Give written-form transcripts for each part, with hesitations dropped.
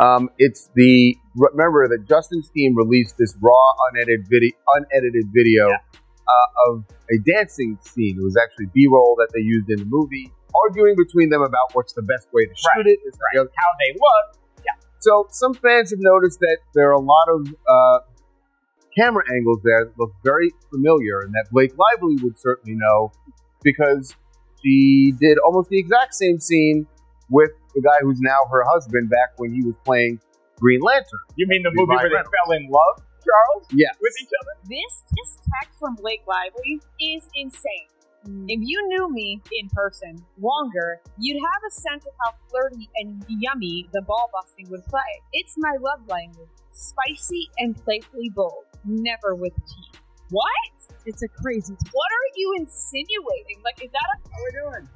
Remember that Justin's team released this raw, unedited video of a dancing scene. It was actually B-roll that they used in the movie, arguing between them about what's the best way to shoot it. How they look. Yeah. So some fans have noticed that there are a lot of camera angles there that look very familiar, and that Blake Lively would certainly know because she did almost the exact same scene with the guy who's now her husband back when he was playing Green Lantern. You mean the movie where they fell in love, Charles? Yes. With each other? This text from Blake Lively is insane. If you knew me in person longer, you'd have a sense of how flirty and yummy the ball busting would play. It's my love language. Spicy and playfully bold. Never with tea. What? It's a crazy text. What are you insinuating? Like, is that a... How we doing?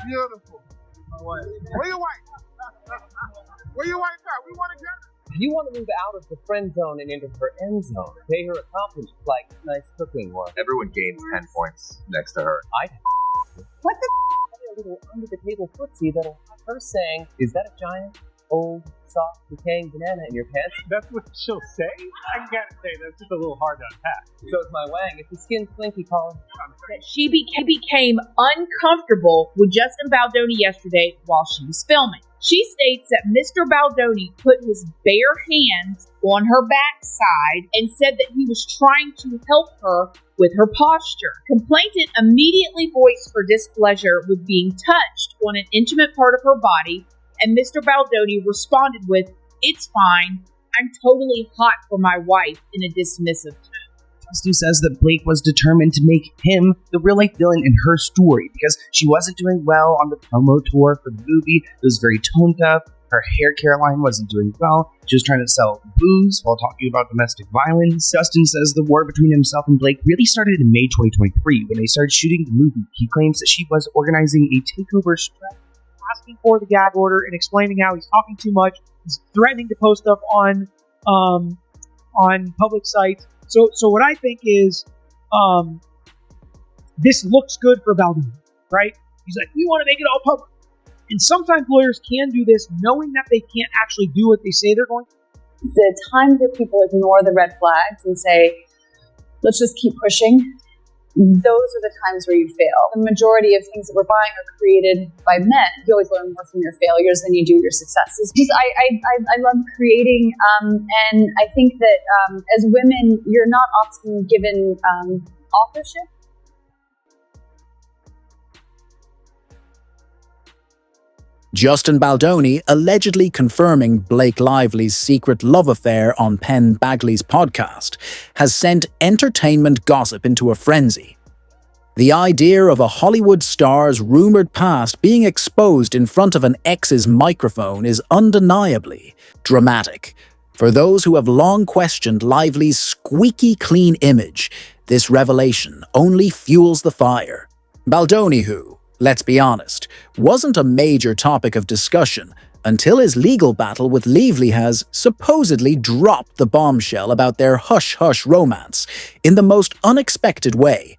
Beautiful. Where your wife? Where your wife at? We want to get her. You want to move out of the friend zone and into her end zone. Pay her a compliment, like nice cooking or... Everyone gains 10 points next to her. What the a little under-the-table footsie that'll have her saying, is that a giant, old, soft, decaying banana in your pants? That's what she'll say? I gotta say, that's just a little hard to unpack. So it's my wang. If the skin's flinky, Colin. That she became uncomfortable with Justin Baldoni yesterday while she was filming. She states that Mr. Baldoni put his bare hands on her backside and said that he was trying to help her with her posture. Complainant immediately voiced her displeasure with being touched on an intimate part of her body, and Mr. Baldoni responded with, "It's fine. I'm totally hot for my wife," in a dismissive tone. Justin says that Blake was determined to make him the real-life villain in her story because she wasn't doing well on the promo tour for the movie. It was very toned up. Her hair care line wasn't doing well. She was trying to sell booze while talking about domestic violence. Justin says the war between himself and Blake really started in May 2023 when they started shooting the movie. He claims that she was organizing a takeover strategy, Asking for the gag order and explaining how he's talking too much. He's threatening to post stuff on public sites. So what I think is, this looks good for Baldoni, right? He's like, we want to make it all public. And sometimes lawyers can do this knowing that they can't actually do what they say they're going to. The times where people ignore the red flags and say, let's just keep pushing, those are the times where you fail. The majority of things that we're buying are created by men. You always learn more from your failures than you do your successes. I love creating, and I think that as women, you're not often given authorship. Justin Baldoni allegedly confirming Blake Lively's secret love affair on Penn Badgley's podcast has sent entertainment gossip into a frenzy. The idea of a Hollywood star's rumored past being exposed in front of an ex's microphone is undeniably dramatic. For those who have long questioned Lively's squeaky clean image, this revelation only fuels the fire. Baldoni, who, let's be honest, wasn't a major topic of discussion until his legal battle with Lively has supposedly dropped the bombshell about their hush-hush romance in the most unexpected way,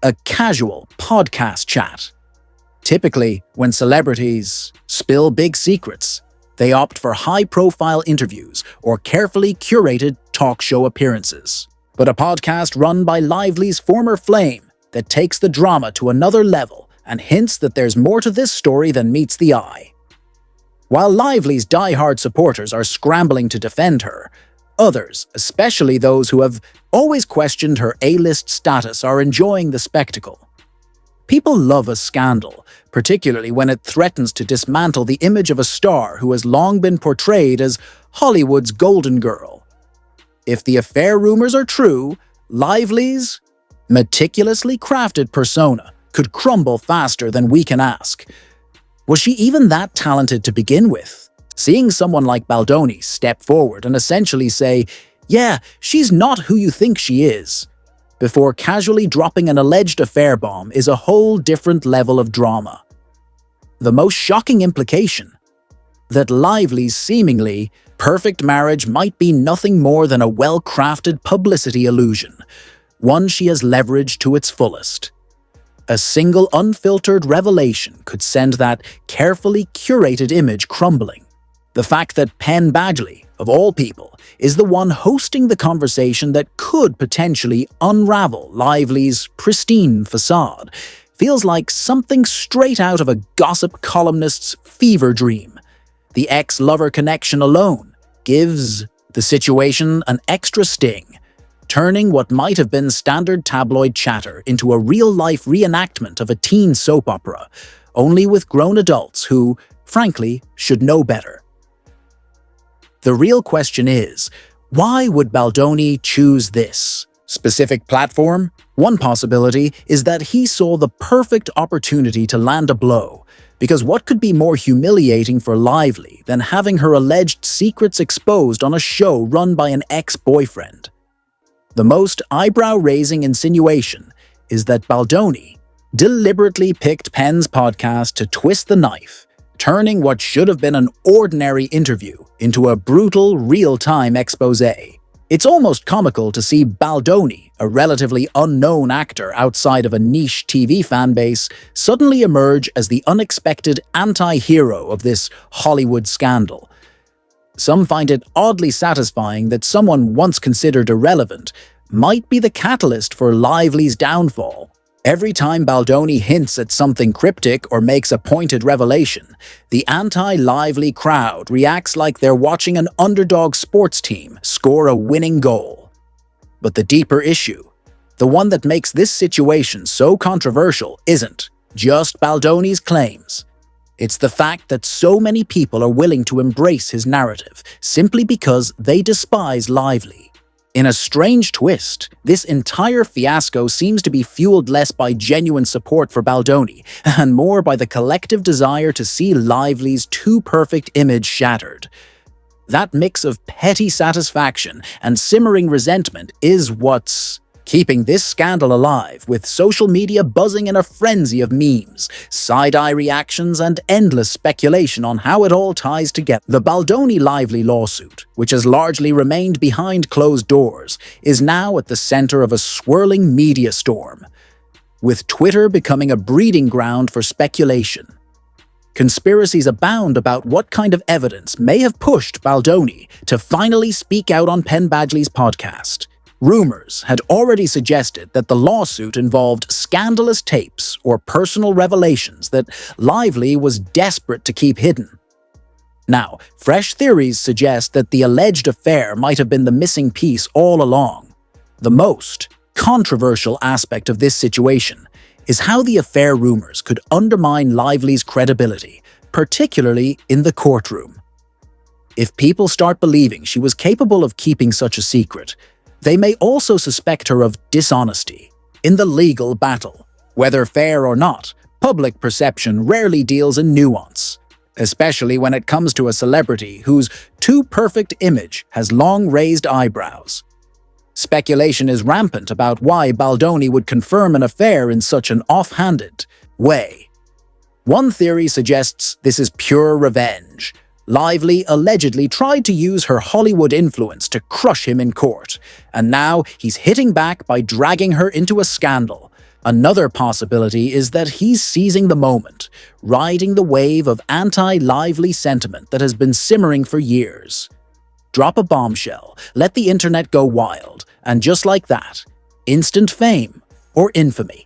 a casual podcast chat. Typically, when celebrities spill big secrets, they opt for high-profile interviews or carefully curated talk show appearances. But a podcast run by Lively's former flame that takes the drama to another level and hints that there's more to this story than meets the eye. While Lively's die-hard supporters are scrambling to defend her, others, especially those who have always questioned her A-list status, are enjoying the spectacle. People love a scandal, particularly when it threatens to dismantle the image of a star who has long been portrayed as Hollywood's golden girl. If the affair rumors are true, Lively's meticulously crafted persona could crumble faster than we can ask. Was she even that talented to begin with? Seeing someone like Baldoni step forward and essentially say, yeah, she's not who you think she is, before casually dropping an alleged affair bomb is a whole different level of drama. The most shocking implication? That Lively's seemingly perfect marriage might be nothing more than a well-crafted publicity illusion, one she has leveraged to its fullest. A single unfiltered revelation could send that carefully curated image crumbling. The fact that Penn Badgley, of all people, is the one hosting the conversation that could potentially unravel Lively's pristine facade feels like something straight out of a gossip columnist's fever dream. The ex-lover connection alone gives the situation an extra sting, turning what might have been standard tabloid chatter into a real-life reenactment of a teen soap opera, only with grown adults who, frankly, should know better. The real question is, why would Baldoni choose this specific platform? One possibility is that he saw the perfect opportunity to land a blow, because what could be more humiliating for Lively than having her alleged secrets exposed on a show run by an ex-boyfriend? The most eyebrow-raising insinuation is that Baldoni deliberately picked Penn's podcast to twist the knife, turning what should have been an ordinary interview into a brutal, real-time exposé. It's almost comical to see Baldoni, a relatively unknown actor outside of a niche TV fanbase, suddenly emerge as the unexpected anti-hero of this Hollywood scandal. Some find it oddly satisfying that someone once considered irrelevant might be the catalyst for Lively's downfall. Every time Baldoni hints at something cryptic or makes a pointed revelation, the anti-Lively crowd reacts like they're watching an underdog sports team score a winning goal. But the deeper issue, the one that makes this situation so controversial, isn't just Baldoni's claims. It's the fact that so many people are willing to embrace his narrative simply because they despise Lively. In a strange twist, this entire fiasco seems to be fueled less by genuine support for Baldoni and more by the collective desire to see Lively's too-perfect image shattered. That mix of petty satisfaction and simmering resentment is what's keeping this scandal alive, with social media buzzing in a frenzy of memes, side-eye reactions, and endless speculation on how it all ties together. The Baldoni-Lively lawsuit, which has largely remained behind closed doors, is now at the center of a swirling media storm, with Twitter becoming a breeding ground for speculation. Conspiracies abound about what kind of evidence may have pushed Baldoni to finally speak out on Penn Badgley's podcast. Rumors had already suggested that the lawsuit involved scandalous tapes or personal revelations that Lively was desperate to keep hidden. Now, fresh theories suggest that the alleged affair might have been the missing piece all along. The most controversial aspect of this situation is how the affair rumors could undermine Lively's credibility, particularly in the courtroom. If people start believing she was capable of keeping such a secret, they may also suspect her of dishonesty in the legal battle. Whether fair or not, public perception rarely deals in nuance, especially when it comes to a celebrity whose too-perfect image has long raised eyebrows. Speculation is rampant about why Baldoni would confirm an affair in such an offhanded way. One theory suggests this is pure revenge. Lively allegedly tried to use her Hollywood influence to crush him in court, and now he's hitting back by dragging her into a scandal. Another possibility is that he's seizing the moment, riding the wave of anti-Lively sentiment that has been simmering for years. Drop a bombshell, let the internet go wild, and just like that, instant fame or infamy.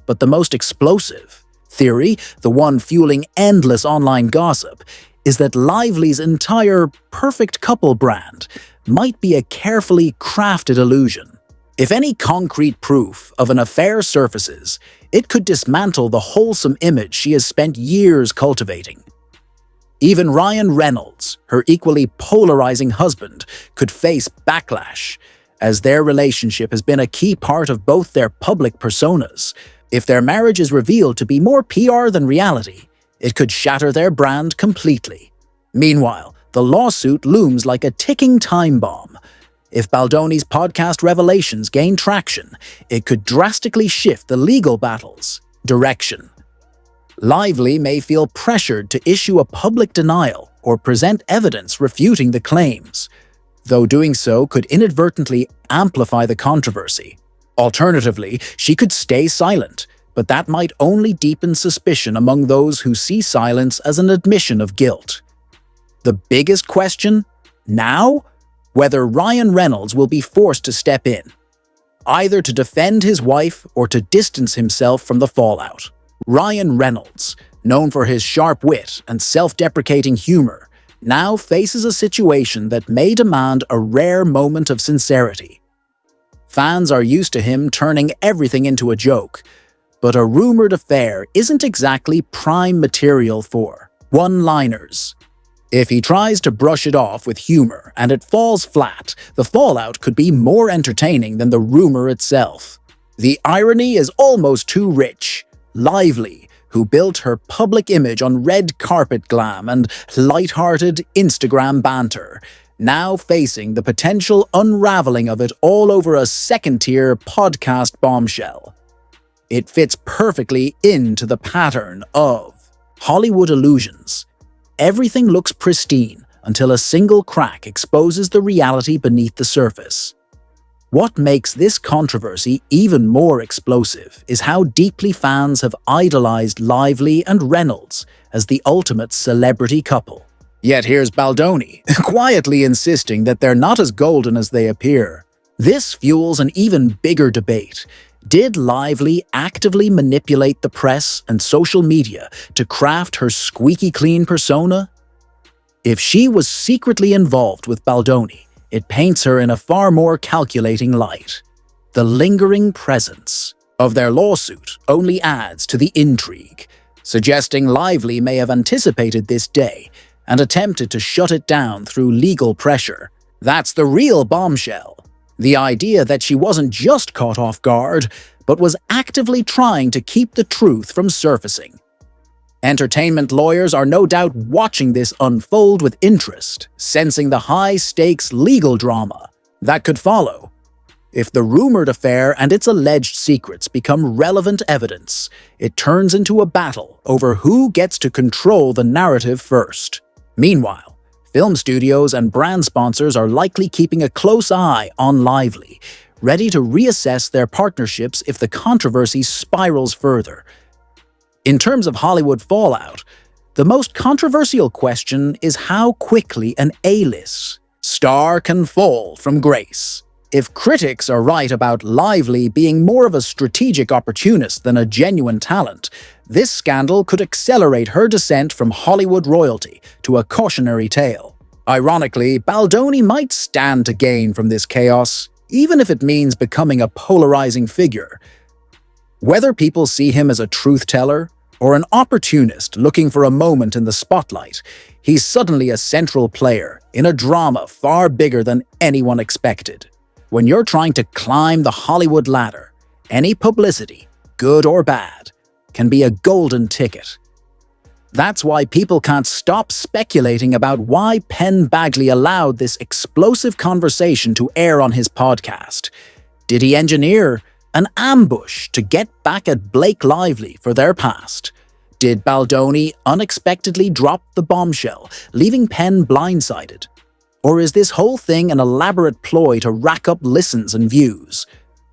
But the most explosive theory, the one fueling endless online gossip, is that Lively's entire perfect couple brand might be a carefully crafted illusion. If any concrete proof of an affair surfaces, it could dismantle the wholesome image she has spent years cultivating. Even Ryan Reynolds, her equally polarizing husband, could face backlash, as their relationship has been a key part of both their public personas. If their marriage is revealed to be more PR than reality, it could shatter their brand completely. Meanwhile, the lawsuit looms like a ticking time bomb. If Baldoni's podcast revelations gain traction, it could drastically shift the legal battle's direction. Lively may feel pressured to issue a public denial or present evidence refuting the claims, though doing so could inadvertently amplify the controversy. Alternatively, she could stay silent, but that might only deepen suspicion among those who see silence as an admission of guilt. The biggest question now? Whether Ryan Reynolds will be forced to step in, either to defend his wife or to distance himself from the fallout. Ryan Reynolds, known for his sharp wit and self-deprecating humor, now faces a situation that may demand a rare moment of sincerity. Fans are used to him turning everything into a joke, but a rumored affair isn't exactly prime material for one-liners. If he tries to brush it off with humor and it falls flat, the fallout could be more entertaining than the rumor itself. The irony is almost too rich. Lively, who built her public image on red carpet glam and light-hearted Instagram banter, now facing the potential unraveling of it all over a second-tier podcast bombshell. It fits perfectly into the pattern of Hollywood illusions. Everything looks pristine until a single crack exposes the reality beneath the surface. What makes this controversy even more explosive is how deeply fans have idolized Lively and Reynolds as the ultimate celebrity couple. Yet here's Baldoni, quietly insisting that they're not as golden as they appear. This fuels an even bigger debate. Did Lively actively manipulate the press and social media to craft her squeaky clean persona? If she was secretly involved with Baldoni, it paints her in a far more calculating light. The lingering presence of their lawsuit only adds to the intrigue, suggesting Lively may have anticipated this day and attempted to shut it down through legal pressure. That's the real bombshell. The idea that she wasn't just caught off guard, but was actively trying to keep the truth from surfacing. Entertainment lawyers are no doubt watching this unfold with interest, sensing the high-stakes legal drama that could follow. If the rumored affair and its alleged secrets become relevant evidence, it turns into a battle over who gets to control the narrative first. Meanwhile, film studios and brand sponsors are likely keeping a close eye on Lively, ready to reassess their partnerships if the controversy spirals further. In terms of Hollywood fallout, the most controversial question is how quickly an A-list star can fall from grace. If critics are right about Lively being more of a strategic opportunist than a genuine talent, this scandal could accelerate her descent from Hollywood royalty to a cautionary tale. Ironically, Baldoni might stand to gain from this chaos, even if it means becoming a polarizing figure. Whether people see him as a truth-teller or an opportunist looking for a moment in the spotlight, he's suddenly a central player in a drama far bigger than anyone expected. When you're trying to climb the Hollywood ladder, any publicity, good or bad, can be a golden ticket. That's why people can't stop speculating about why Penn Badgley allowed this explosive conversation to air on his podcast. Did he engineer an ambush to get back at Blake Lively for their past? Did Baldoni unexpectedly drop the bombshell, leaving Penn blindsided? Or is this whole thing an elaborate ploy to rack up listens and views?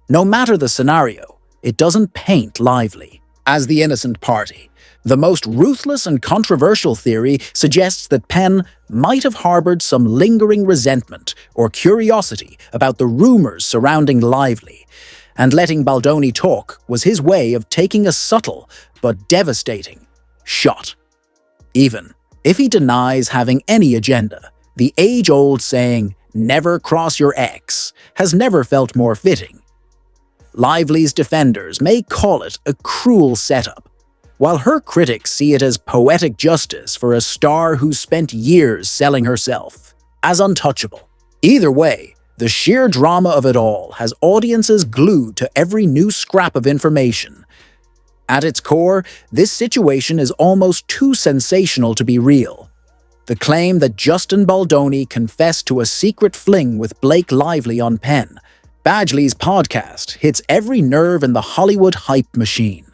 No matter the scenario, it doesn't paint Lively as the innocent party. The most ruthless and controversial theory suggests that Penn might have harbored some lingering resentment or curiosity about the rumors surrounding Lively, and letting Baldoni talk was his way of taking a subtle but devastating shot. Even if he denies having any agenda, the age-old saying, "Never cross your ex," has never felt more fitting. Lively's defenders may call it a cruel setup, while her critics see it as poetic justice for a star who spent years selling herself as untouchable. Either way, the sheer drama of it all has audiences glued to every new scrap of information. At its core, this situation is almost too sensational to be real. The claim that Justin Baldoni confessed to a secret fling with Blake Lively on Penn Badgley's podcast hits every nerve in the Hollywood hype machine.